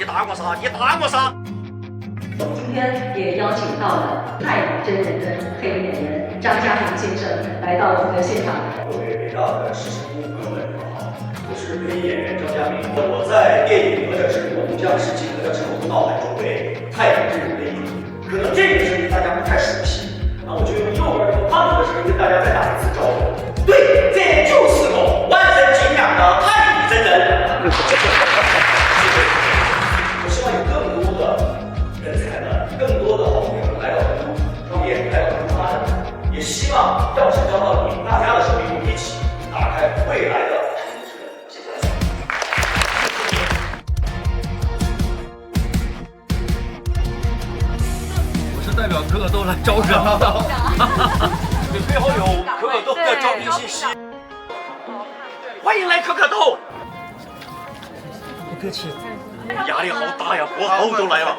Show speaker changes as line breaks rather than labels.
你打我啥？你打我啥？
我们今天也邀请到了太乙真人的配音演员张家明先生来到我们的现场。
各位伟大的师生朋友们，你们好，我是配音演员张家明。我在电影或者是龙将士进或者是我脑海中为太乙真人配音，可能这个声音大家不太熟悉，那我就用右边这个胖子的声音跟大家再打一次招呼。对，这就是我万人敬仰的太乙真人。我希望有更多的人才们，更多的好朋友们来到成都创业，来到成都发展，也希望钥匙交到你们大家的手里，我们一起打开未来的成都之门。谢谢大家。
我是代表可可豆来招人的，你背后有可可豆的招聘信息，欢迎来可可豆。
不客气。
压力好大呀，国豪都来了。